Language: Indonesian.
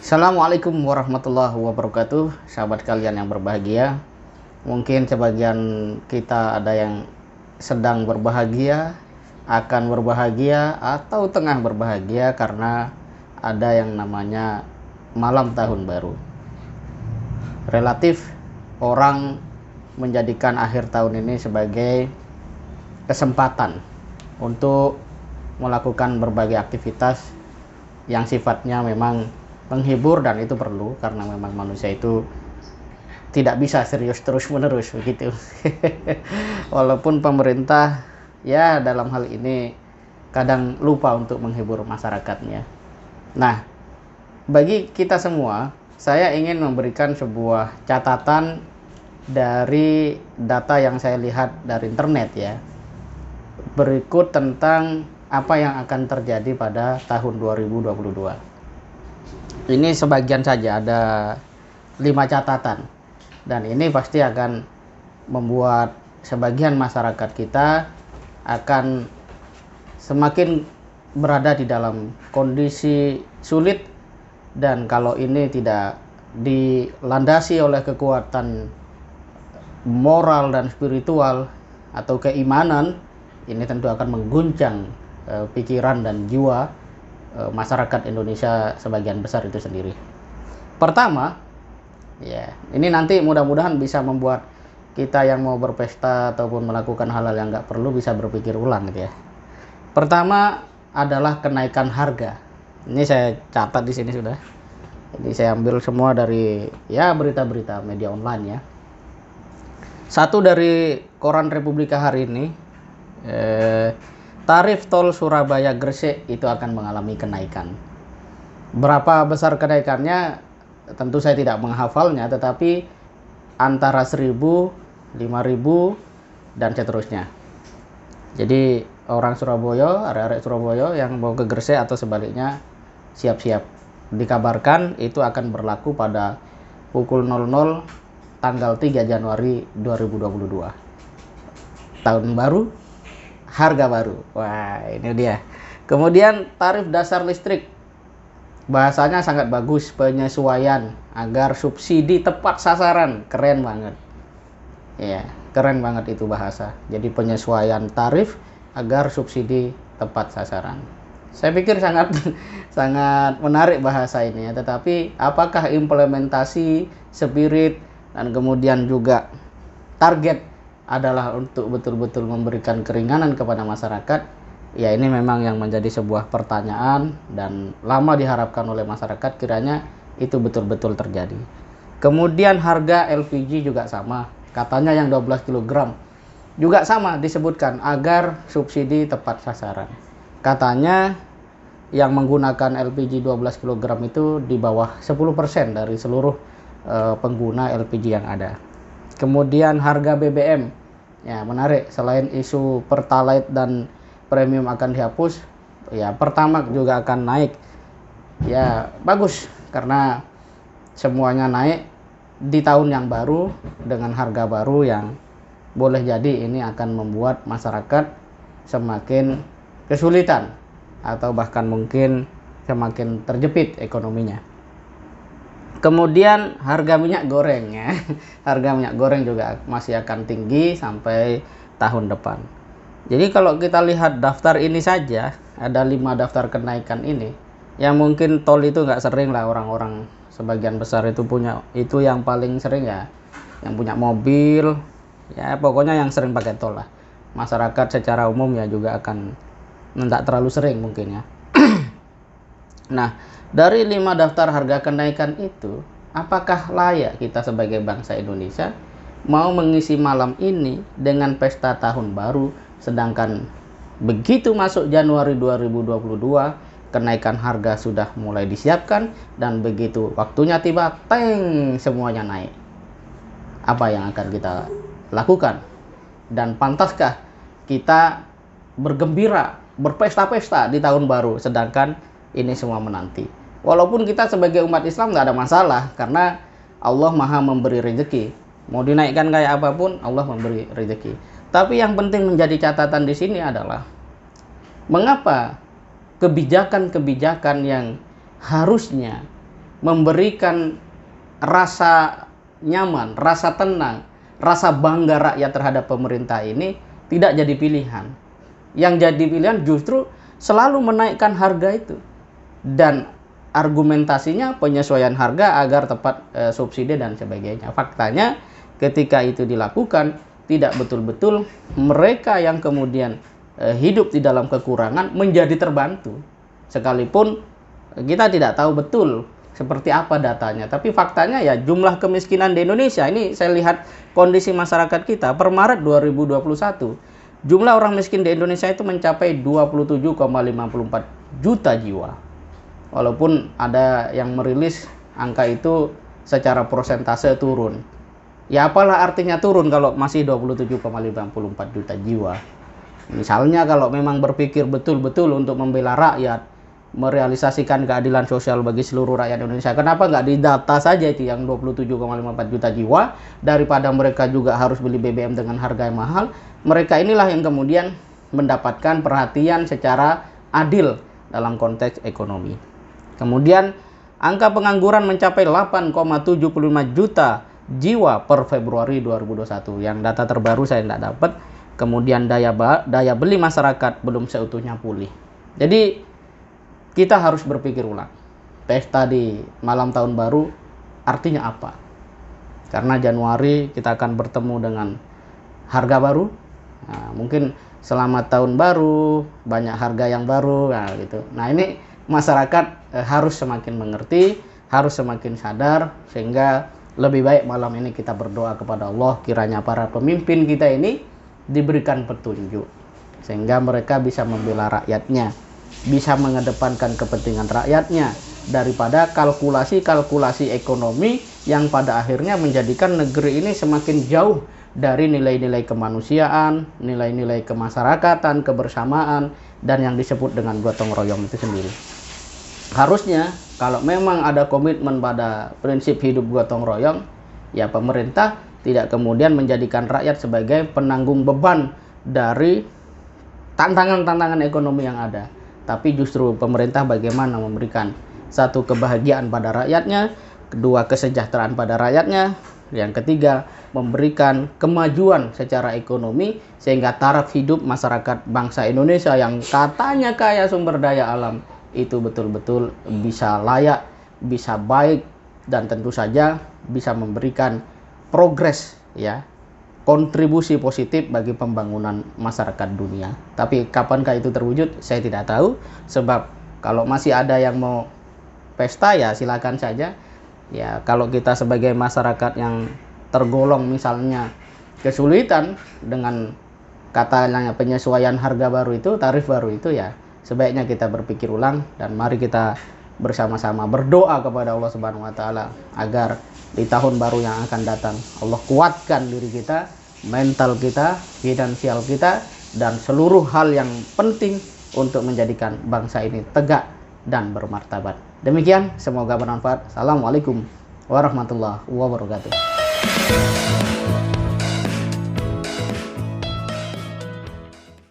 Assalamualaikum warahmatullahi wabarakatuh, sahabat kalian yang berbahagia. Mungkin sebagian kita ada yang sedang berbahagia, akan berbahagia, atau tengah berbahagia karena ada yang namanya malam tahun baru. Relatif orang menjadikan akhir tahun ini sebagai kesempatan untuk melakukan berbagai aktivitas yang sifatnya memang menghibur, dan itu perlu karena memang manusia itu tidak bisa serius terus menerus begitu. Walaupun pemerintah ya dalam hal ini kadang lupa untuk menghibur masyarakatnya. Nah, bagi kita semua, saya ingin memberikan sebuah catatan dari data yang saya lihat dari internet ya, berikut tentang apa yang akan terjadi pada tahun 2022. Ini sebagian saja, ada 5 catatan, dan ini pasti akan membuat sebagian masyarakat kita akan semakin berada di dalam kondisi sulit, dan kalau ini tidak dilandasi oleh kekuatan moral dan spiritual atau keimanan, ini tentu akan mengguncang pikiran dan jiwa masyarakat Indonesia sebagian besar itu sendiri. Pertama, ya, ini nanti mudah-mudahan bisa membuat kita yang mau berpesta ataupun melakukan hal-hal yang nggak perlu bisa berpikir ulang gitu ya. Pertama adalah kenaikan harga. Ini saya catat di sini sudah. Ini saya ambil semua dari ya berita-berita media online ya. Satu dari koran Republika hari ini, tarif tol Surabaya Gresik itu akan mengalami kenaikan. Berapa besar kenaikannya tentu saya tidak menghafalnya, tetapi antara 1.000, 5.000 dan seterusnya. Jadi orang Surabaya, arek-arek Surabaya yang mau ke Gresik atau sebaliknya siap-siap. Dikabarkan itu akan berlaku pada pukul 00 tanggal 3 Januari 2022. Tahun baru, harga baru. Wah, ini dia. Kemudian tarif dasar listrik. Bahasanya sangat bagus, penyesuaian agar subsidi tepat sasaran. Keren banget. Ya, keren banget itu bahasa. Jadi penyesuaian tarif agar subsidi tepat sasaran. Saya pikir sangat sangat menarik bahasa ini ya, tetapi apakah implementasi, spirit, dan kemudian juga target adalah untuk betul-betul memberikan keringanan kepada masyarakat, ya ini memang yang menjadi sebuah pertanyaan dan lama diharapkan oleh masyarakat, kiranya itu betul-betul terjadi. Kemudian harga LPG juga sama, katanya yang 12 kg juga sama disebutkan agar subsidi tepat sasaran. Katanya yang menggunakan LPG 12 kg itu di bawah 10% dari seluruh pengguna LPG yang ada. Kemudian harga BBM, ya menarik, selain isu Pertalite dan premium akan dihapus, ya Pertamax juga akan naik. Ya bagus, karena semuanya naik di tahun yang baru dengan harga baru yang boleh jadi ini akan membuat masyarakat semakin kesulitan atau bahkan mungkin semakin terjepit ekonominya. Kemudian harga minyak goreng ya. Harga minyak goreng juga masih akan tinggi sampai tahun depan. Jadi kalau kita lihat daftar ini saja, ada 5 daftar kenaikan ini. Yang mungkin tol itu nggak sering lah, orang-orang sebagian besar itu punya, itu yang paling sering ya, yang punya mobil, ya pokoknya yang sering pakai tol lah. Masyarakat secara umum ya juga akan nggak terlalu sering mungkin ya. Nah, dari 5 daftar harga kenaikan itu, apakah layak kita sebagai bangsa Indonesia mau mengisi malam ini dengan pesta tahun baru, sedangkan begitu masuk Januari 2022, kenaikan harga sudah mulai disiapkan, dan begitu waktunya tiba, teng, semuanya naik. Apa yang akan kita lakukan? Dan pantaskah kita bergembira, berpesta-pesta di tahun baru, sedangkan ini semua menanti? Walaupun kita sebagai umat Islam nggak ada masalah, karena Allah maha memberi rezeki. Mau dinaikkan kayak apapun, Allah memberi rezeki. Tapi yang penting menjadi catatan di sini adalah, mengapa kebijakan-kebijakan yang harusnya memberikan rasa nyaman, rasa tenang, rasa bangga rakyat terhadap pemerintah ini tidak jadi pilihan. Yang jadi pilihan justru selalu menaikkan harga itu. Dan argumentasinya penyesuaian harga agar tepat subsidi dan sebagainya. Faktanya ketika itu dilakukan, tidak betul-betul mereka yang kemudian hidup di dalam kekurangan menjadi terbantu. Sekalipun kita tidak tahu betul seperti apa datanya, tapi faktanya ya jumlah kemiskinan di Indonesia ini, saya lihat kondisi masyarakat kita per Maret 2021, jumlah orang miskin di Indonesia itu mencapai 27,54 juta jiwa. Walaupun ada yang merilis angka itu secara persentase turun. Ya apalah artinya turun kalau masih 27,54 juta jiwa. Misalnya kalau memang berpikir betul-betul untuk membela rakyat, merealisasikan keadilan sosial bagi seluruh rakyat Indonesia, kenapa nggak didata saja itu yang 27,54 juta jiwa, daripada mereka juga harus beli BBM dengan harga yang mahal. Mereka inilah yang kemudian mendapatkan perhatian secara adil dalam konteks ekonomi. Kemudian angka pengangguran mencapai 8,75 juta jiwa per Februari 2021. Yang data terbaru saya tidak dapat. Kemudian daya beli masyarakat belum seutuhnya pulih. Jadi kita harus berpikir ulang. Pesta di malam tahun baru artinya apa? Karena Januari kita akan bertemu dengan harga baru. Nah, mungkin selamat tahun baru, banyak harga yang baru, nah gitu. Nah, ini masyarakat harus semakin mengerti, harus semakin sadar, sehingga lebih baik malam ini kita berdoa kepada Allah kiranya para pemimpin kita ini diberikan petunjuk sehingga mereka bisa membela rakyatnya, bisa mengedepankan kepentingan rakyatnya daripada kalkulasi-kalkulasi ekonomi yang pada akhirnya menjadikan negeri ini semakin jauh dari nilai-nilai kemanusiaan, nilai-nilai kemasyarakatan, kebersamaan, dan yang disebut dengan gotong royong itu sendiri. Harusnya kalau memang ada komitmen pada prinsip hidup gotong royong, ya pemerintah tidak kemudian menjadikan rakyat sebagai penanggung beban dari tantangan-tantangan ekonomi yang ada. Tapi justru pemerintah bagaimana memberikan satu kebahagiaan pada rakyatnya, kedua kesejahteraan pada rakyatnya, yang ketiga memberikan kemajuan secara ekonomi sehingga taraf hidup masyarakat bangsa Indonesia yang katanya kaya sumber daya alam itu betul-betul bisa layak, bisa baik, dan tentu saja bisa memberikan progres, ya, kontribusi positif bagi pembangunan masyarakat dunia. Tapi kapankah itu terwujud? Saya tidak tahu, sebab kalau masih ada yang mau pesta ya silakan saja. Ya, kalau kita sebagai masyarakat yang tergolong misalnya kesulitan dengan katanya penyesuaian harga baru itu, tarif baru itu, ya sebaiknya kita berpikir ulang dan mari kita bersama-sama berdoa kepada Allah Subhanahu wa taala agar di tahun baru yang akan datang Allah kuatkan diri kita, mental kita, finansial kita, dan seluruh hal yang penting untuk menjadikan bangsa ini tegak dan bermartabat. Demikian, semoga bermanfaat. Assalamualaikum warahmatullahi wabarakatuh.